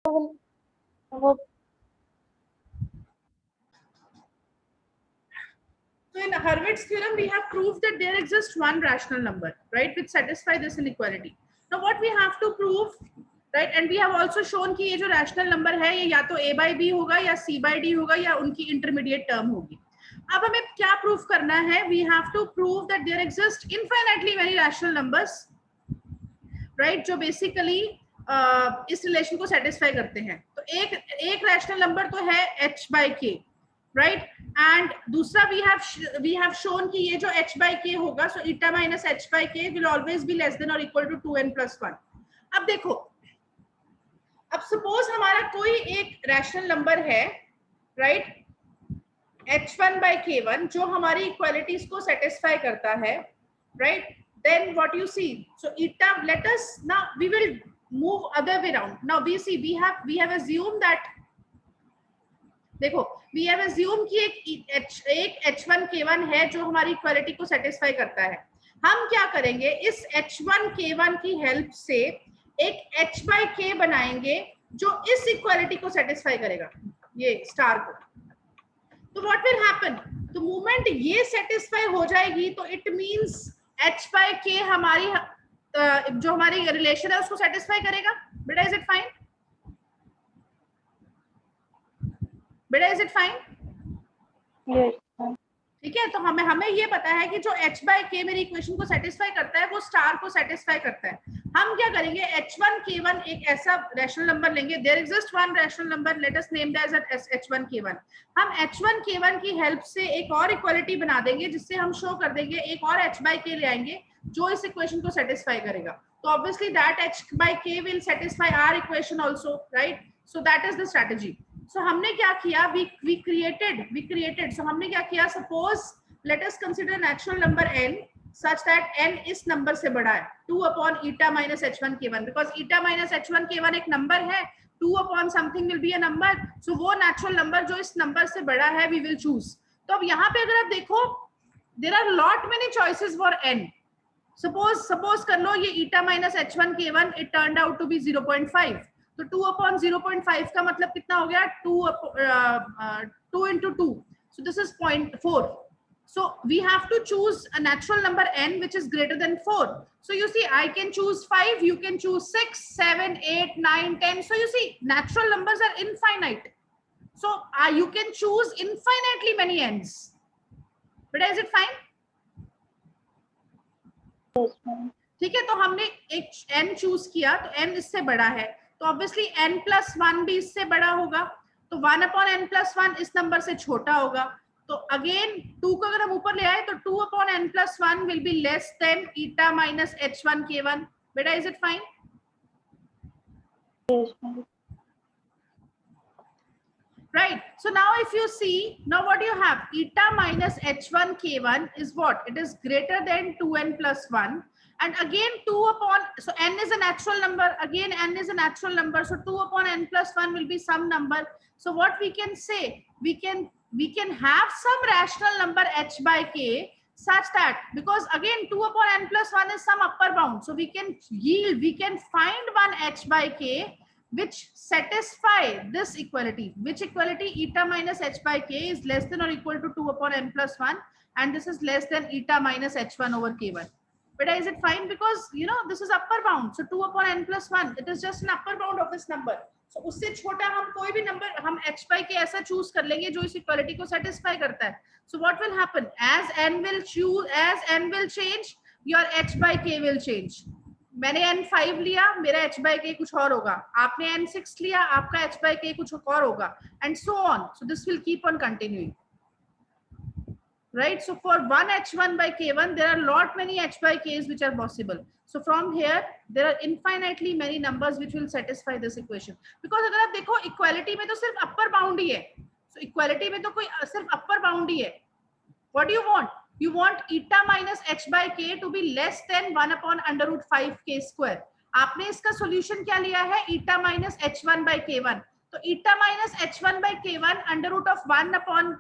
So in Hurwitz's theorem, we have proved that there exists one rational number, right, which satisfy this inequality. Now what we have to prove, right, and we have also shown कि ये जो rational number है ये या तो a by b होगा या c by d होगा या उनकी intermediate term होगी. अब हमें क्या prove करना है? We have to prove that there exist infinitely many rational numbers, right, जो basically इस relation को satisfy करते हैं. तो एक rational number तो है h by k, right, and दूसरा we have shown कि ये जो h by k होगा, so eta minus h by k will always be less than or equal to 2n plus 1. अब देखो, अब suppose हमारा कोई एक rational number है, right, h1 by k1 जो हमारी equalities को satisfy करता है, right, then what you see, so eta, let us now we will move other way around. Now we see we have assumed that, देखो we have assumed कि एक h1 k1 है जो हमारी इक्वालिटी को सेटिस्फाई करता है. हम क्या करेंगे, इस h1 k1 की हेल्प से एक h by k बनाएंगे जो इस इक्वालिटी को सेटिस्फाई करेगा, ये स्टार को. तो व्हाट विल हैपन, तो मोमेंट ये सेटिस्फाई हो जाएगी तो it means h by k हमारी जो हमारी रिलेशन है उसको सेटिस्फाई करेगा. बेटा इज इट फाइन? बेटा इज इट फाइन? ठीक है, तो हमें ये पता है कि जो h by k मेरी इक्वेशन को सेटिस्फाई करता है वो स्टार को सेटिस्फाई करता है. हम क्या करेंगे, h1 k1 एक ऐसा रैशनल नंबर लेंगे, there exist one rational number, let us name that as h1 k1. हम h1 k1 की हेल्प से एक और इक्वालिटी बना देंगे जिससे हम शो कर देंगे एक और h by k ले आएंगे जो इस इक्वेशन को सेटिस्फाई करेगा. तो obviously that h by k will satisfy our equation also, right. So that is the strategy. So हमने क्या किया, we created, so हमने क्या किया, suppose let us consider natural number n such that n इस number से बड़ा है 2 upon eta minus h1 k1, because eta minus h1 k1 एक number है, 2 upon something will be a number, so वो natural number जो इस number से बड़ा है we will choose. तो अब यहाँ पे अगर आप देखो there are lot many choices for n. Suppose कर लो ये eta minus h1 k1 it turned out to be 0.5. तो 2 upon 0.5 का मतलब कितना हो गया, 2 into 2, so this is 0.4. so we have to choose a natural number n which is greater than 4. so you see I can choose 5, you can choose 6, 7, 8, 9, 10. so you see natural numbers are infinite, so you can choose infinitely many n's. but is it fine? ठीक है, तो हमने एक n choose किया तो n इससे बड़ा है तो ऑब्वियसली n plus 1 भी इससे बड़ा होगा, तो 1 upon n plus 1 इस नंबर से छोटा होगा. तो अगेन 2 को अगर हम ऊपर ले आए तो 2 upon n plus 1 will be less than eta minus h1 k1. बेटा is it fine? Yes. Right. So now if you see, now what you have, eta minus h1 k1 is what? It is greater than 2n plus 1. And again 2 upon, so n is a natural number, again n is a natural number, so 2 upon n plus 1 will be some number. So what we can say, we can have some rational number h by k such that, because again 2 upon n plus 1 is some upper bound, so we can find one h by k which satisfy this equality. Which equality? Eta minus h by k is less than or equal to 2 upon n plus 1, and this is less than eta minus h1 over k1. But is it fine? Because you know this is upper bound, so 2 upon n plus 1, it is just an upper bound of this number. So उससे छोटा हम कोई भी number हम h by k ऐसा choose कर लेंगे जो इस equality को satisfy करता है. So what will happen? As n will change, your h by k will change. मैंने n5 लिया, मेरा h by k कुछ और होगा. आपने n6 लिया, आपका h by k कुछ और होगा, and so on. So this will keep on continuing. Right, so for one h1 by k1 there are lot many h by k's which are possible. So from here there are infinitely many numbers which will satisfy this equation. Because अगर आप देखो equality में तो सिर्फ upper bound ही है, so equality में तो कोई सिर्फ upper bound ही है. What do you want? You want eta minus h by k to be less than 1 upon under root 5 k square. आपने इसका solution क्या लिया है? eta minus h1 by k1. तो eta minus h1 by k1 under root of 1 upon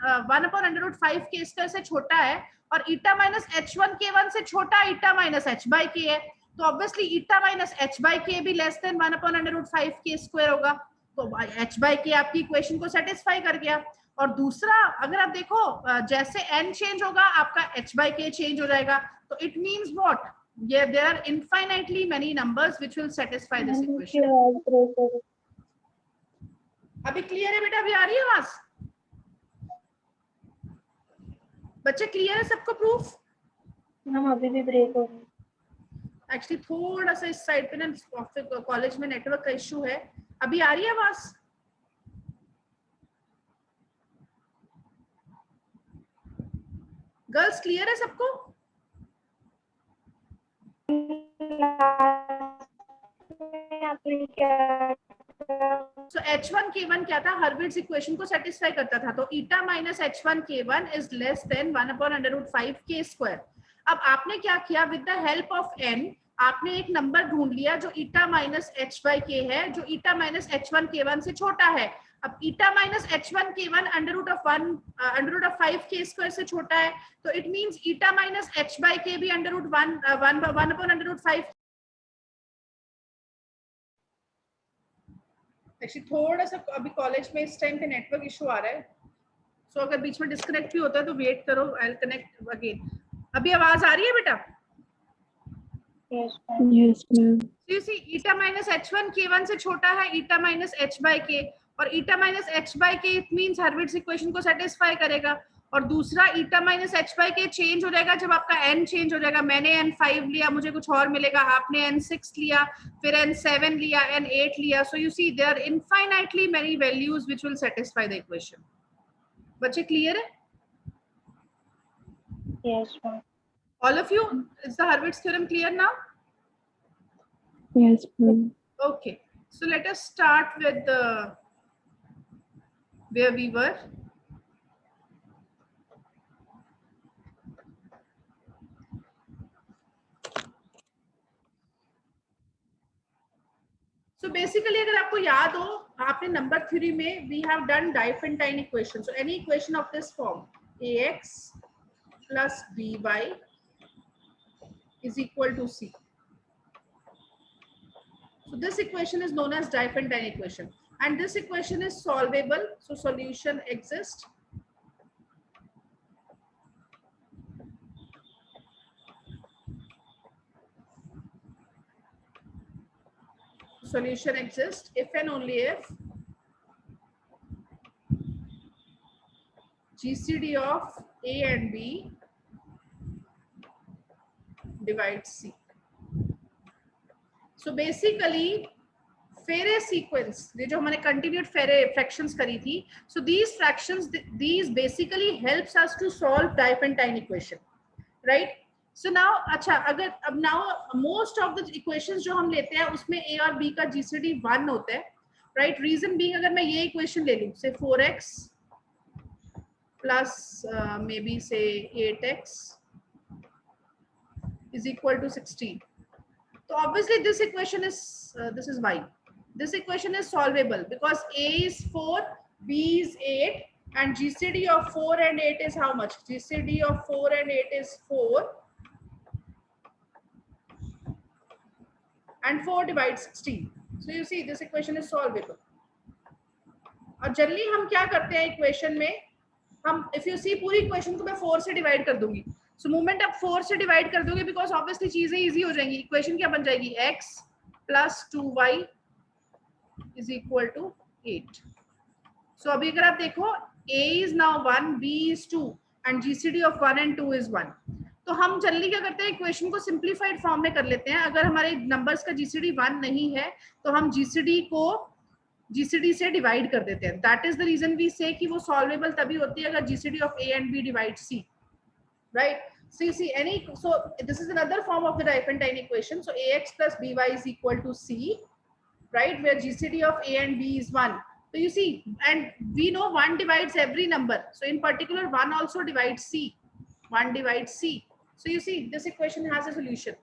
under root 5 k square से छोटा है, और eta minus h1 k1 से छोटा eta minus h by k है, तो obviously eta minus h by k भी less than 1 upon under root 5 k square होगा. तो h by k आपकी इक्वेशन को सेटिस्फाई कर गया। और दूसरा अगर आप देखो जैसे n चेंज होगा आपका h by k चेंज हो जाएगा। तो it means what, there are infinitely many numbers which will satisfy this equation। अभी क्लियर है बेटा? अभी आ रही है आवाज? बच्चे क्लियर है सबको प्रूफ? हम अभी भी ब्रेक हो रही। एक्चुअली थोड़ा सा इस साइड पे ना कॉलेज में नेटवर्क का इश्यू है। अभी आ रही है आवाज? गर्ल्स क्लियर है सबको? So h1 k1 क्या था? हर्विट्ज इक्वेशन को सेटिस्फाई करता था। तो eta minus h1 k1 is less than 1/√5 k square. अब आपने क्या किया, with the help of n आपने एक नंबर ढूंढ लिया जो eta minus h by k है, जो eta माइनस h1 k1 से छोटा है। अब eta minus h1 k1 √5 k square से छोटा है, तो it means eta minus h by k भी √1/√5। एक्चुअली थोड़ा सा अभी कॉलेज में इस टाइम पे नेटवर्क इशू आ रहा है, सो अगर बीच में डिस्कनेक्ट भी होता है तो वेट करो, आई विल कनेक्ट अगेन। अभी आवाज आ रही है बेटा? Yes ma'am. You see eta minus h1 k1 से छोटा है eta minus h by k, और eta minus h by k it means Hurwitz equation को सेटिस्फाई करेगा। और दूसरा eta minus h by k change हो जाएगा जब आपका n चेंज हो जाएगा। मैंने n5 लिया, मुझे कुछ और मिलेगा, आपने n6 लिया, फिर n7 लिया, n8 लिया। So you see there are infinitely many values which will satisfy the equation. बच्चे क्लियर है? Yes ma'am. All of you, is the Hurwitz theorem clear now? Yes ma'am. Okay, so let us start with where we were. So basically अगर आपको याद हो, आपने number theory में we have done Diophantine equation. So any equation of this form, ax plus by is equal to c. So this equation is known as Diophantine equation, and this equation is solvable. So solution exists. Solution exists if and only if GCD of A and B divides C. So basically फेरे sequence, ये जो हमने continued फेरे fractions करी थी, so these fractions, these basically helps us to solve Diophantine equation, right? So now अच्छा, अगर अब now most of the equations जो हम लेते हैं उसमें a और b का GCD 1 होता है, right? Reason being अगर मैं ये equation ले लूँ, say 4x plus maybe say 8x is equal to 16. So obviously this equation is this is y. This equation is solvable because a is 4, b is 8, and GCD of 4 and 8 is how much? GCD of 4 and 8 is 4, and 4 divides 16. So you see this equation is solvable. और generally हम क्या करते हैं equation में, हम if you see पूरी equation को मैं 4 से डिवाइड कर दूंगी। सो मोमेंट आप 4 से डिवाइड कर दोगे बिकॉज ऑब्वियसली चीजें इजी हो जाएंगी। इक्वेशन क्या बन जाएगी? x plus 2y is equal to 8. So अभी अगर आप देखो a is now 1, b is 2 and GCD of 1 and 2 is 1. तो हम जनरली क्या करते हैं, इक्वेशन को सिंप्लीफाइड फॉर्म में कर लेते हैं। अगर हमारे नंबर्स का GCD 1 नहीं है तो हम GCD को GCD से डिवाइड कर देते हैं। That is the reason we say कि वो सॉल्वेबल तभी होती है अगर GCD of a and b divides c, right? So you see any, so this is another form of the Diophantine equation. So ax plus by is equal to c, right, where GCD of a and b is 1. So you see, and we know 1 divides every number, so in particular 1 also divides c, 1 divides c. So you see this equation has a solution.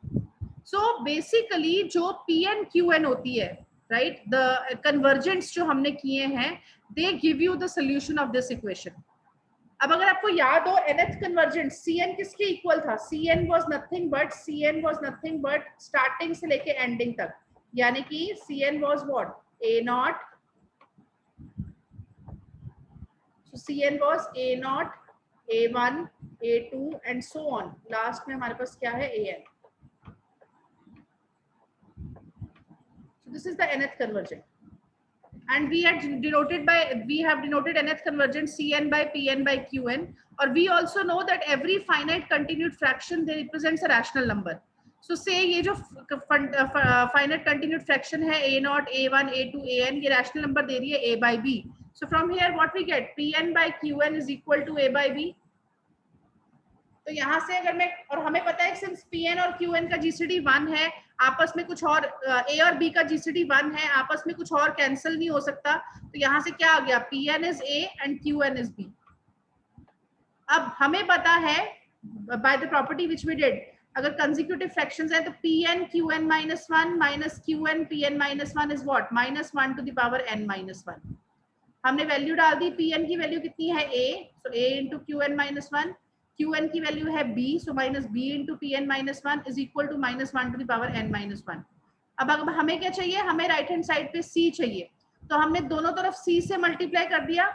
So basically जो p and qn होती है, right, the convergents जो हमने किए हैं, they give you the solution of this equation. अब अगर आपको याद हो nth कन्वर्जेंट Cn किसके इक्वल था? Cn was nothing but starting से लेके एंडिंग तक, यानी कि Cn was what? A naught So Cn was A0, A1, A2 and so on. Last में हमारे पास क्या है An. So this is the nth convergent. And we have denoted nth convergent Cn by Pn by Qn. Or we also know that every finite continued fraction they represents a rational number. So say ये जो finite continued fraction है A0, A1, A2, An ये rational number दे रही है A by B. So from here what we get Pn by Qn is equal to A by B. तो यहाँ से अगर मैं और हमें पता है सिंस Pn और Qn का GCD 1 है, आपस में कुछ और A और B का GCD 1 है, आपस में कुछ और कैंसिल नहीं हो सकता, तो यहाँ से क्या आ गया Pn is A and Qn is B. अब हमें पता है by the property which we did, अगर consecutive fractions हैं तो Pn Qn minus 1 minus Qn Pn minus 1 is what? minus 1 to the power n minus 1. हमने वैल्यू डाल दी, Pn की वैल्यू कितनी है A, so A into Qn minus 1. Qn की value है B, so minus B into Pn minus 1 is equal to minus 1 to the power n minus 1. अब हमें क्या चाहिए, हमें राइट हैंड साइड पे C चाहिए, तो हमने दोनों तरफ C से मल्टीप्लाई कर दिया,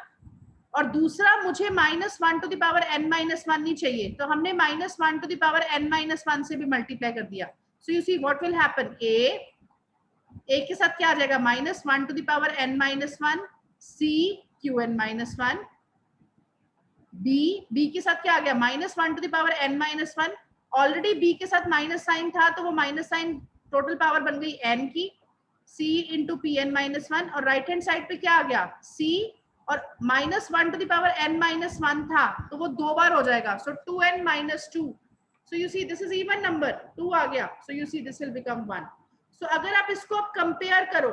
और दूसरा मुझे minus 1 to the power n minus 1 नहीं चाहिए, तो हमने minus 1 to the power n minus 1 से भी मल्टीप्लाई कर दिया. So you see what will happen, A के साथ क्या आ जाएगा minus 1 to the power n minus 1, C Qn minus 1, B के साथ क्या आ गया minus 1 to the power n minus 1. Already B के साथ माइनस साइन था, तो वो माइनस साइन टोटल पावर बन गई n की, C into Pn minus 1, और राइट हैंड साइड पे क्या आ गया C, और minus 1 to the power n minus 1 था, तो वो दो बार हो जाएगा, so 2n minus 2. So you see this is even number, 2 आ गया, so you see this will become 1. So अगर आप इसको आप कंपेयर करो,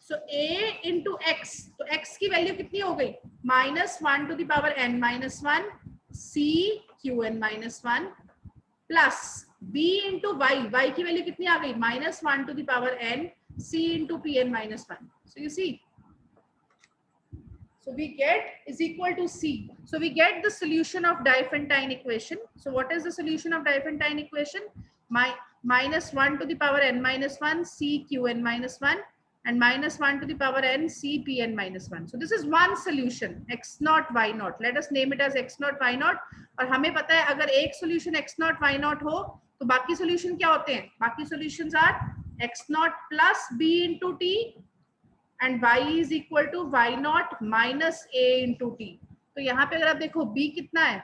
so A into x, तो x की वैल्यू कितनी हो गई minus 1 to the power n minus 1 C Qn minus 1 plus B into y की वैल्यू कितनी आ गई minus 1 to the power n C into Pn minus 1. So you see, so we get is equal to C. So we get the solution of Diophantine equation. So what is the solution of Diophantine equation? Minus 1 to the power n minus 1 C Qn minus 1 and minus 1 to the power n C Pn minus 1. So this is one solution, x naught y naught. Let us name it as x naught y naught. और हमें पता है अगर एक solution x naught y naught हो तो बाकी solution क्या होते हैं? बाकी solutions are x naught plus b into t and y is equal to y naught minus a into t. तो यहाँ पे अगर आप देखो b कितना है,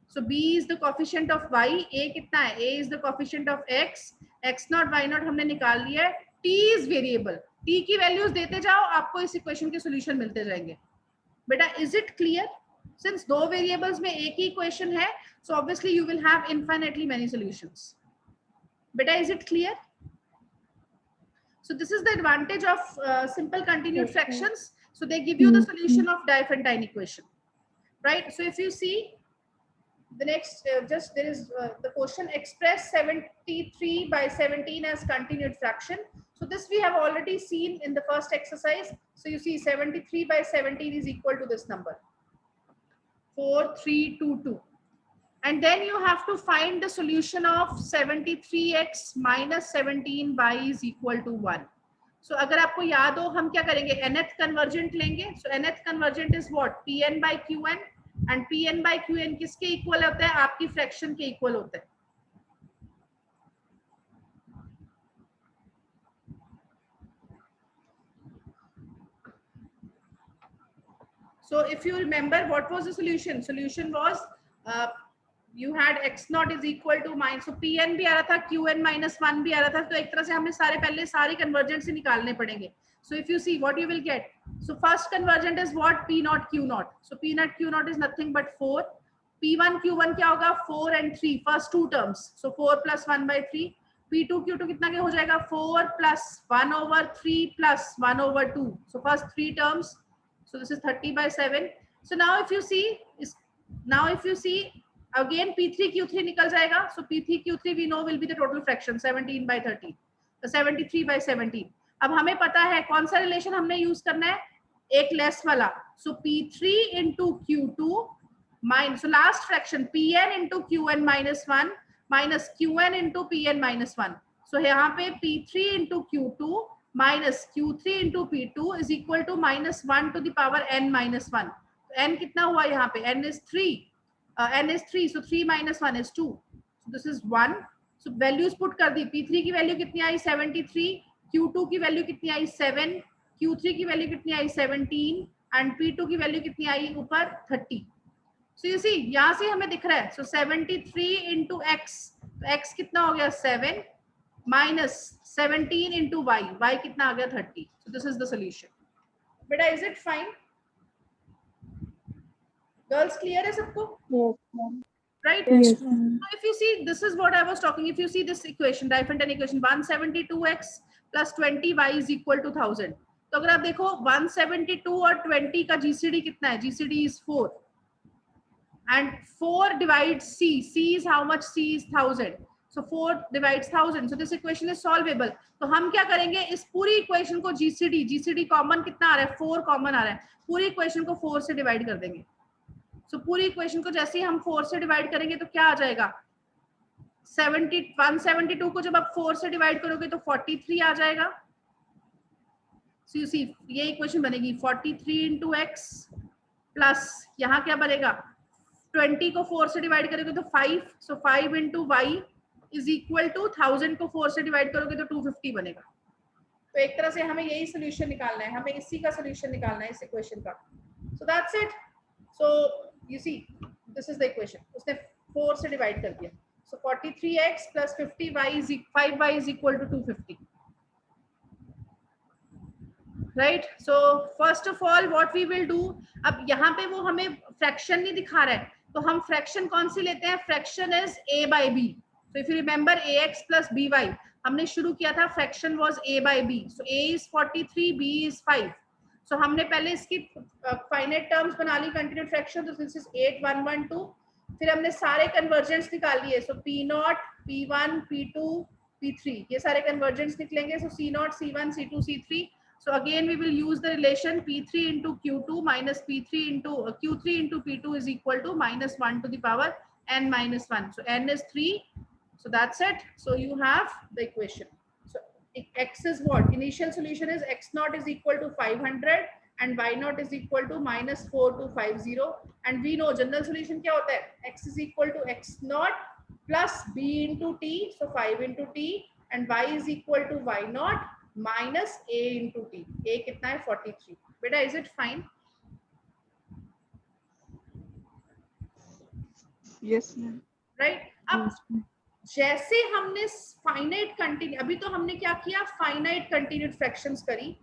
so b is the coefficient of y, a कितना है, a is the coefficient of x, x naught y naught हमने निकाल लिया है, t is variable, t की वैल्यूज देते जाओ, आपको इस इक्वेशन के सॉल्यूशन मिलते जाएंगे. बेटा इज इट क्लियर? सिंस दो वेरिएबल्स में एक ही इक्वेशन है, so obviously you will have infinitely many solutions. बेटा is it clear? So this is the advantage of simple continued fractions. So they give you the solution of Diophantine equation, right? So if you see the next, just there is the question, express 73 by 17 as continued fraction. So this we have already seen in the first exercise. So you see 73 by 17 is equal to this number, 4322. And then you have to find the solution of 73x minus 17y is equal to 1. So अगर आपको याद हो हम क्या करेंगे, nth convergent लेंगे. So nth convergent is what? Pn by Qn, and Pn by Qn किसके equal होता है? आपकी फ्रैक्शन के इक्वल होता है. So if you remember, what was the solution? Solution was you had x naught is equal to minus, so Pn भी आ रहा था, Qn minus 1 भी आ रहा था, तो एक तरह से हमें पहले सारे कन्वर्जेंट से निकालने पड़ेंगे. So if you see what you will get, so first convergent is what? P naught Q naught. So P naught Q naught is nothing but 4. P1 Q1 क्या होगा? 4 and 3, first two terms. So 4 plus 1 by 3. P2 Q2 कितना के हो जाएगा? 4 plus 1 over 3 plus 1 over 2. So first three terms. So this is 30 by 7. So now if you see, again P3 Q3 निकल जाएगा. So P3 Q3 we know will be the total fraction 17 by 30. So 73 by 17. अब हमें पता है कौन सा relation हमने use करना है, एक लेस वाला. So P3 into Q2 minus, so last fraction Pn into Qn minus 1 minus Qn into Pn minus 1. So यहाँ पे P3 into Q2 minus q3 into p2 is equal to minus 1 to the power n minus 1. तो n कितना हुआ यहाँ पे? n is 3. n is 3, so 3 minus 1 is 2. So this is 1. So values put कर दी. p3 की value कितनी आई? 73. q2 की value कितनी आई? 7. q3 की वैल्यू कितनी आई? 17. एंड p2 की वैल्यू कितनी आई ऊपर? 30. So you see, यहाँ से हमें दिख रहा है. So 73 into x. तो x कितना हो गया? 7 minus 17 into y. y कितना आ गया? 30. So this is the solution. बेटा, is it fine? Girls, clear है सबको? Yes, ma'am. Right? Yes, So ma'am. if you see, this is what I was talking. If you see this equation, Diophantine equation, 172x plus 20y is equal to 1000. तो अगर आप देखो 172 और 20 का GCD कितना है? GCD is 4. And 4 divides c. c is how much? c is 1000. So 4 divides 1000. So this equation is solvable. तो हम क्या करेंगे? इस पूरी इक्वेशन को GCD कॉमन कितना आ रहा है? 4 कॉमन आ रहा है. पूरी इक्वेशन को 4 से डिवाइड कर देंगे. So पूरी इक्वेशन को जैसे ही हम 4 से डिवाइड करेंगे तो क्या आ जाएगा? 172 को जब आप 4 से डिवाइड करोगे तो 43 आ जाएगा. So you see, ये इक्वेशन बनेगी 43 into x प्लस यहाँ क्या बनेगा? 20 को 4 से डिवाइड करोगे तो 5. So 5 into y is equal to 1000 को 4 से डिवाइड करोगे तो 250 बनेगा. तो एक तरह से हमें यही सोल्यूशन निकालना है. हमें इसी का सोल्यूशन निकालना है इस इक्वेशन का. So that's it. So you see, this is the equation. उसने 4 से डिवाइड कर दिया. So 43x plus 50y is 5y is equal to 250. Right? So first of all, what we will do, अब यहाँ पे वो हमें फ्रैक्शन नहीं दिखा रहा है, तो हम फ्रैक्शन कौन सी लेते हैं? Fraction is a by b. So if you remember ax plus by, हमने शुरू किया था fraction was a by b. So a is 43, b is 5. So हमने पहले इसकी फाइनाइट टर्म्स बना ली कंटिन्यूड फ्रैक्शन. तो दिस इज 8 1 1 2. फिर हमने सारे कन्वर्जेंट्स निकाल लिए. सो p0, p1, p2, p3 ये सारे कन्वर्जेंट्स निकलेंगे. सो c0, c1, c2, c3. So again we will use the relation p3 into q2 minus p3 into q3 into p2 is equal to minus 1 to the power n minus 1. So n is 3. So that's it. So you have the equation. So x is what? Initial solution is x naught is equal to 500 and y naught is equal to minus 4250. And we know general solution क्या होता है? x is equal to x naught plus b into t. So 5 into t and y is equal to y naught minus a into t. a कितना है? 43. बेटा, is it fine? Yes, ma'am. Right? अब जैसे हमने finite continue, अभी तो हमने क्या किया? फाइनाइट कंटिन्यूड फ्रैक्शंस करी.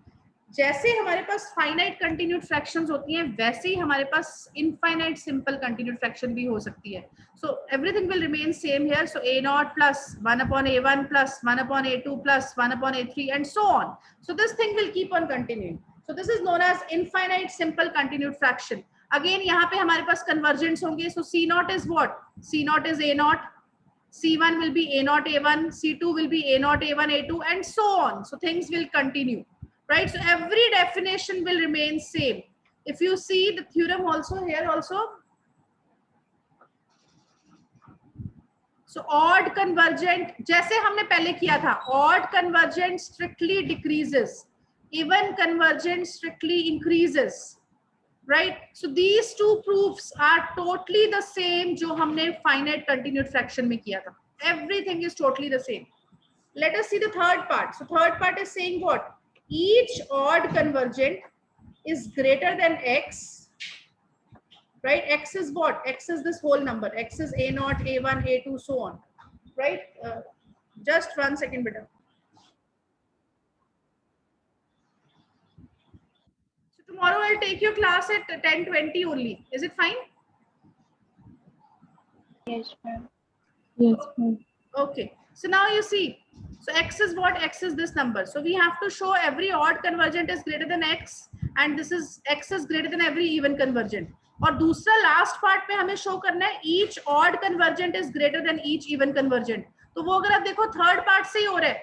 जैसे हमारे पास फाइनाइट कंटिन्यूड फ्रैक्शंस होती हैं, वैसे ही हमारे पास इनफाइनाइट सिंपल कंटिन्यूड फ्रैक्शन भी हो सकती है. So everything will remain same here. So a naught plus 1 upon a1 plus 1 upon a2 plus 1 upon a3 and so on. So this thing will keep on continuing. So this is known as infinite simple continued fraction. Again यहाँ पे हमारे पास convergents होंगे. So c naught is what? c naught is a naught. c1 will be a naught a1. c2 will be a naught a1 a2 and so on. So things will continue. Right? So every definition will remain same. If you see the theorem also here also. So odd convergent, जैसे हमने पहले किया था, odd convergent strictly decreases, even convergent strictly increases. Right? So these two proofs are totally the same जो हमने finite continued fraction में किया था. Everything is totally the same. Let us see the third part. So third part is saying what? Each odd convergent is greater than x, right? X is what? X is this whole number. X is a naught, a1, a2, so on, right? Just 1 second, beta. So tomorrow I'll take your class at 10:20 only. Is it fine? Yes, ma'am. Yes, ma'am. Okay. So now you see. So x is what? X is this number. So we have to show every odd convergent is greater than x, and this is x is greater than every even convergent. और दूसरा last part में हमें show करना है each odd convergent is greater than each even convergent. तो वो अगर आप देखो थर्ड पार्ट से ही हो रहा है.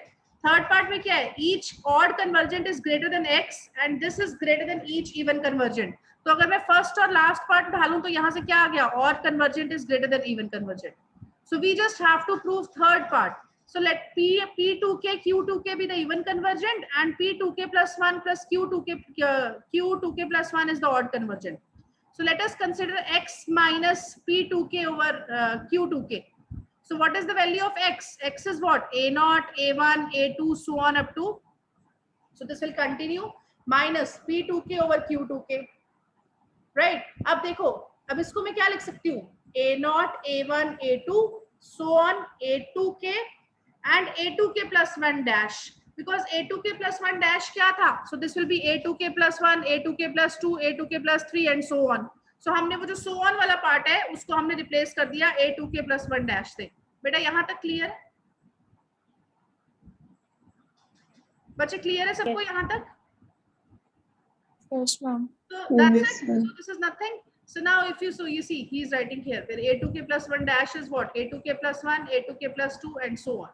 थर्ड पार्ट में क्या है? each odd convergent is greater than x and this is greater than each even convergent. तो अगर मैं फर्स्ट और लास्ट पार्ट ढालूं तो यहाँ से क्या आ गया? odd convergent is greater than even convergent. So we just have to prove third part. So let P2K Q2K be the even convergent, and P2K plus 1 plus Q2K plus 1 is the odd convergent. So let us consider X minus P2K over Q2K. So what is the value of X? X is what? A0, A1, A2, so on up to. So this will continue minus P2K over Q2K. Right? अब देखो, अब इसको मैं क्या लिख सकती हूँ? A0, A1, A2, so on A2K and A2K plus 1 dash. Because A2K plus 1 dash क्या था? So this will be A2K plus 1, A2K plus 2, A2K plus 3 and so on. So हमने वो जो so on वाला पार्ट है उसको हमने replace कर दिया A2K plus 1 dash से. बेटा यहाँ तक क्लियर है? बच्चे क्लियर है सबको यहाँ तक? Yes, ma'am. So that's it. So this is nothing. So now if you see, he is writing here where A2K plus 1 dash is what? A2K plus 1, A2K plus 2 and so on.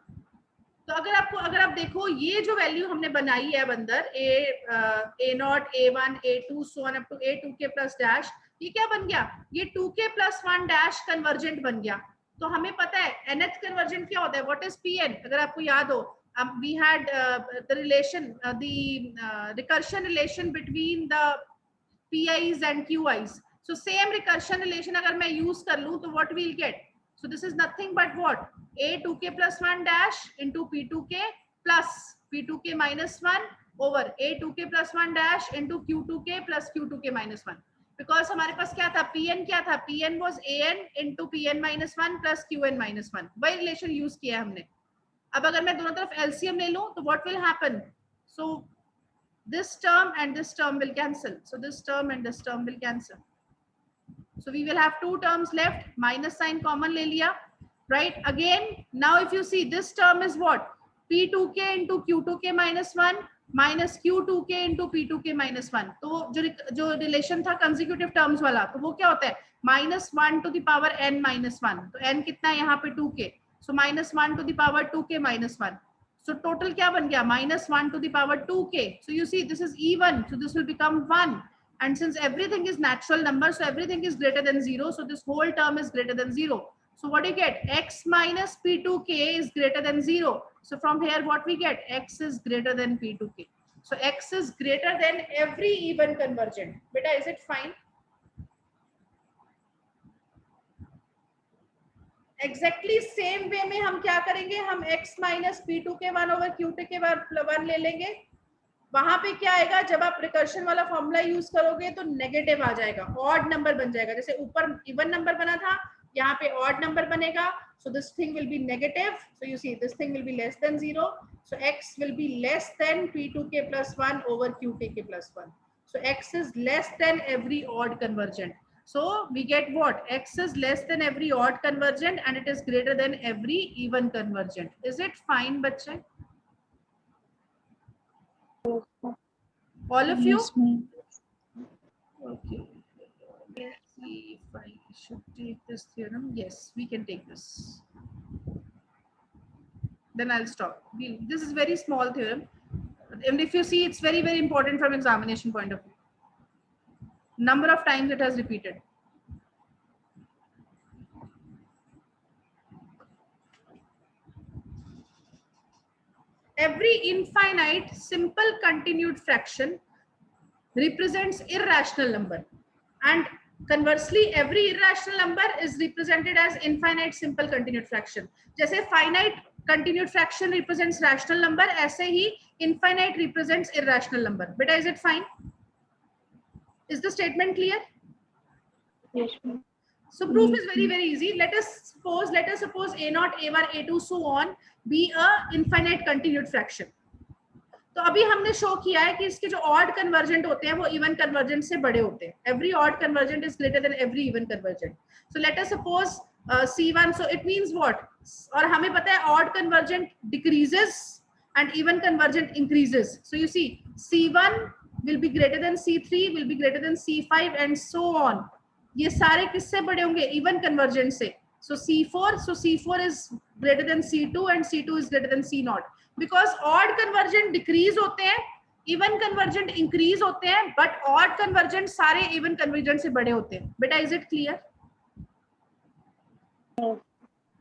तो अगर आप देखो ये जो value हमने बनाई है अंदर A0, A1, A2 so on up to A2K plus dash, ये क्या बन गया? ये 2K plus 1 dash convergent बन गया. तो हमें पता है nth convergent क्या होता है? What is Pn? अगर आपको याद हो, we had the relation, the recursion relation between the Pi's and Qi's. So same recursion relation अगर मैं use कर लूँ तो what we'll get? So this is nothing but what? A2K plus 1 dash into P2K plus P2K minus 1 over A2K plus 1 dash into Q2K plus Q2K minus 1. Because हमारे पास क्या था? Pn क्या था? Pn was An into Pn minus 1 plus Qn minus 1. वही relation use किया हमने. अब अगर मैं दोनों तरफ LCM ले लूँ तो what will happen? So this term and this term will cancel. So this term and this term will cancel. So we will have two terms left. Minus sign common ले लिया. Right? Again, now if you see this term is what? P2K into Q2K minus 1 minus Q2K into P2K minus 1. तो जो relation था consecutive terms वाला, तो वो क्या होता है? Minus 1 to the power n minus 1. तो n कितना है यहाँ पे 2K. So minus 1 to the power 2K minus 1. So total क्या बन गया? Minus 1 to the power 2K. So you see this is even. So this will become 1. And since everything is natural number, so everything is greater than 0. So this whole term is greater than 0. So what do you get? X minus P2K is greater than 0. So from here what we get? X is greater than P2K. So X is greater than every even convergent. Beta, is it fine? Exactly same way में हम क्या करेंगे? हम X minus P2K 1 over Q2K 1 ले लेंगे. वहां पे क्या आएगा? जब आप रिकर्शन वाला फॉर्मूला यूज करोगे तो नेगेटिव आ जाएगा, ऑड नंबर बन जाएगा. जैसे ऊपर इवन नंबर बना था, यहाँ पे ऑड नंबर बनेगा. So this thing will be negative. So you see this thing will be less than 0. So x will be less than P2K plus 1 over Q2K plus 1. So x is less than every odd convergent. So we get what? X is less than every odd convergent and it is greater than every even convergent. Is it fine, बच्चे? All of you? Yes, ma'am. Okay. Let's see if I should take this theorem. Yes, we can take this. Then I'll stop. This is very small theorem. And if you see, it's very, very important from examination point of view. Number of times it has repeated. Every infinite simple continued fraction represents irrational number, and conversely every irrational number is represented as infinite simple continued fraction. जैसे finite continued fraction represents rational number, ऐसे ही infinite represents irrational number. Beta, is it fine? Is the statement clear? Yes, ma'am. So proof is very, very easy. Let us suppose A0, A1, A2 so on be a infinite continued fraction. तो अभी हमने show किया है कि इसके जो odd convergent होते हैं वो इवन कन्वर्जेंट से बड़े होते हैं. Every odd convergent is greater than every even convergent. So let us suppose C1. So it means what? और हमें पता है odd convergent decreases and even convergent increases. So you see C1 will be greater than C3, will be greater than C5 and so on. ये सारे किससे बड़े होंगे? Even convergent से. So C4 is greater than C2 and C2 is greater than C0. Because odd convergent decrease होते हैं, even convergent increase होते हैं, but odd convergent सारे even convergent से बड़े होते हैं. Beta, is it clear?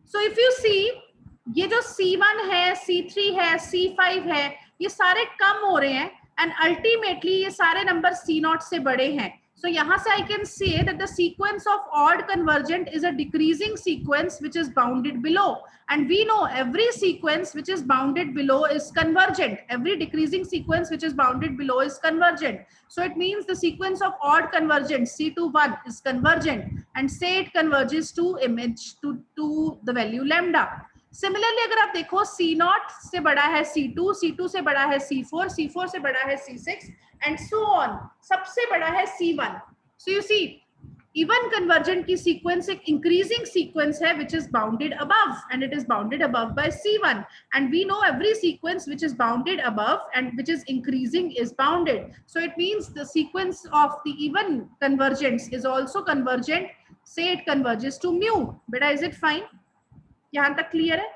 So if you see, ये जो C1 है, C3 है, C5 है, ये सारे कम हो रहे हैं एंड अल्टीमेटली ये सारे नंबर C0 से बड़े हैं. So यहाँ से I can say that the sequence of odd convergent is a decreasing sequence which is bounded below, and we know every sequence which is bounded below is convergent. Every decreasing sequence which is bounded below is convergent. So it means the sequence of odd convergent C21 is convergent, and say it converges to image to the value lambda. Similarly अगर आप देखो C0 से बड़ा है C2, C2 से बड़ा है C4, C4 से बड़ा है C6 एंड सो ऑन, सबसे बड़ा है C1. So you see even convergent की सीक्वेंस एक इंक्रीजिंग सीक्वेंस है which is bounded above, and it is bounded above by C1, and we know every sequence which is bounded above and which is increasing is bounded. So it means the sequence of the even convergence is also convergent. Say it converges to mu. Beta, is it fine? यहाँ तक clear है?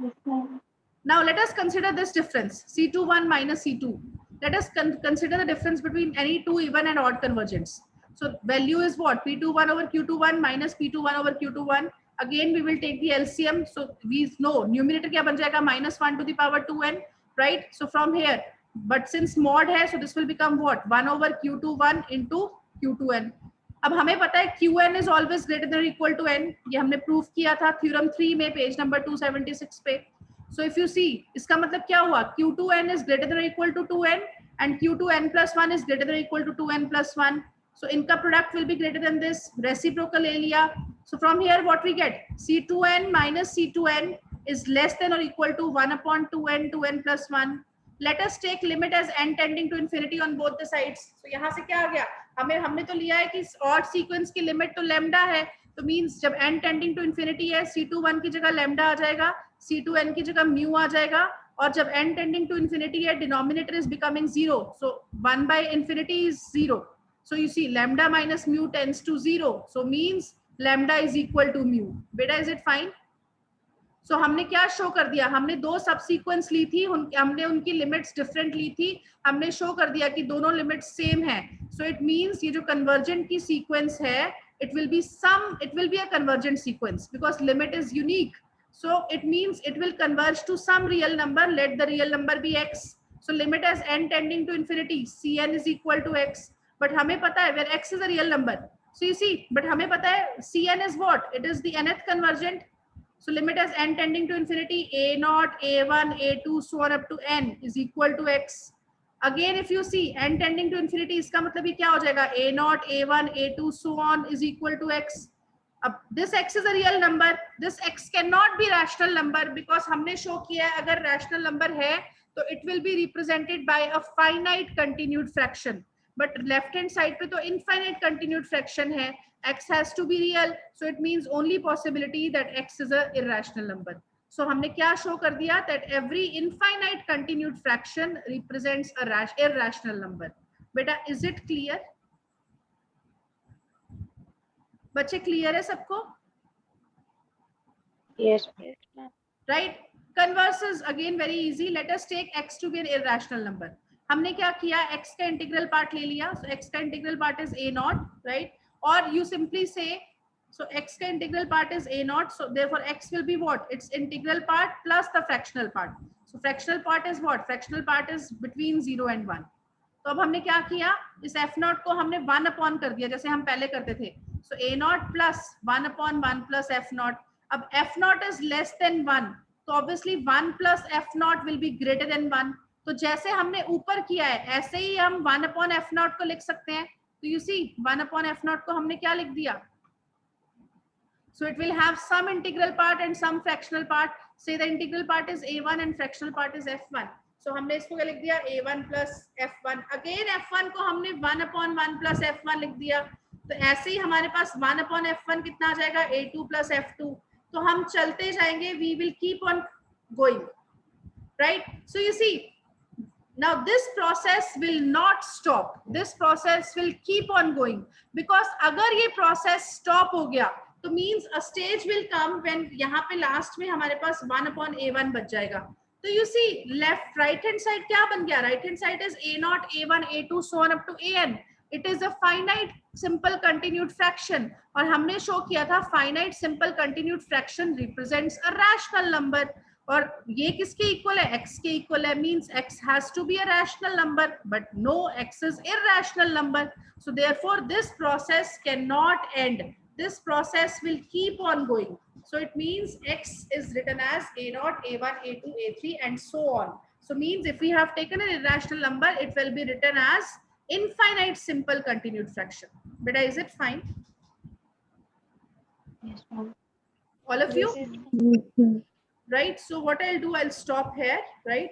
Yes, ma'am. Now let us consider this difference, C21 minus C2. Let us consider the difference between any two even and odd convergents. So value is what? P21 over Q21 minus P21 over Q21. Again we will take the LCM. So we know numerator क्या बन जाएगा? -1 to the power 2n, right? So from here, but since mod है, so this will become what? 1 over Q21 into Q2n. अब हमें पता है Qn is always greater than or equal to n. ये हमने प्रूफ किया था थ्योरम 3 में, पेज नंबर 276 पे. So if you see, इसका मतलब क्या हुआ? Q2n is greater than or equal to 2n, and Q2n plus 1 is greater than or equal to 2n plus 1. So इनका product will be greater than this. Reciprocal ले लिया. So from here what we get? C2n minus C2n is less than or equal to 1 upon 2n, 2n plus 1. Let us take limit as n tending to infinity on both the sides. So यहाँ से क्या आ गया? हमने तो लिया है कि odd sequence की limit तो lambda है, तो means जब n tending to infinity है, C21 की जगह lambda आ जाएगा, C2n की जगह mu आ जाएगा, और जब n tending to infinity है, denominator is becoming 0. So 1 by infinity is 0. So you see lambda minus mu tends to 0. So means lambda is equal to mu. Beta, is it fine? So हमने क्या show कर दिया? हमने दो सब sequence ली थी, हमने उनकी लिमिट्स डिफरेंट ली थी, हमने शो कर दिया कि दोनों लिमिट्स सेम है. सो इट मींस ये जो कन्वर्जेंट की सीक्वेंस है, it will be a convergent sequence because limit is unique. So it means it will converge to some real number. Let the real number be x. So limit as n tending to infinity, Cn is equal to x. But हमें पता है where x is a real number. So you see, but हमें पता है Cn is what? It is the nth convergent. So limit as n tending to infinity, a0, a1, a2, so on up to n is equal to x. Again, if you see n tending to infinity, इसका मतलब ये क्या हो जाएगा? a0, a1, a2, so on is equal to x. अब this x is a real number. This x cannot be rational number because हमने show किया है अगर rational number है तो it will be represented by a finite continued fraction. But left hand side पे तो infinite continued fraction है. X has to be real, so it means only possibility that x is a irrational number. So हमने क्या show कर दिया? That every infinite continued fraction represents a irrational number. बेटा, is it clear? बच्चे clear है सबको? Yes, ma'am. Right? Converse is again very easy. Let us take x to be an irrational number. हमने क्या किया? x का integral part ले लिया. So x का integral part is a0, right? Or you simply say, so x का integral part is a0. So therefore x will be what? Its integral part plus the fractional part. So fractional part is what? Fractional part is between 0 and 1. तो अब हमने क्या किया? इस f0 को हमने 1 upon कर दिया जैसे हम पहले करते थे. So a0 plus 1 upon 1 plus f0. अब f0 is less than 1. तो obviously 1 plus f0 will be greater than 1. तो जैसे हमने ऊपर किया है ऐसे ही हम 1 upon f0 को लिख सकते हैं. तो you see 1 upon f0 को हमने क्या लिख दिया? So it will have some integral part and some fractional part. Say the integral part is a1 and fractional part is f1. So हमने इसको क्या लिख दिया? a1 plus f1. Again f1 को हमने 1 upon 1 plus f1 लिख दिया. तो ऐसे ही हमारे पास 1 upon f1 कितना आ जाएगा? a2 plus f2. तो हम चलते जाएंगे. We will keep on going, right? So you see, now this process will not stop. This process will keep on going because अगर ये process stop हो गया तो means a stage will come when यहाँ पे last में हमारे पास 1 upon a1 बच जाएगा. तो you see left right hand side क्या बन गया? Right hand side is a0, a1, a2, so on up to an. It is a finite simple continued fraction. और हमने शो किया था finite simple continued fraction represents a rational number. और ये किसके इक्वल है? X के इक्वल है, means X has to be a rational number, but no, X is irrational number. So therefore this process cannot end. This process will keep on going. So it means X is written as A0, A1, A2, A3 and so on. So means if we have taken an irrational number, it will be written as infinite simple continued fraction. Beta, is it fine? Yes, ma'am. All of you? This is Right? So what I'll do, I'll stop here, right?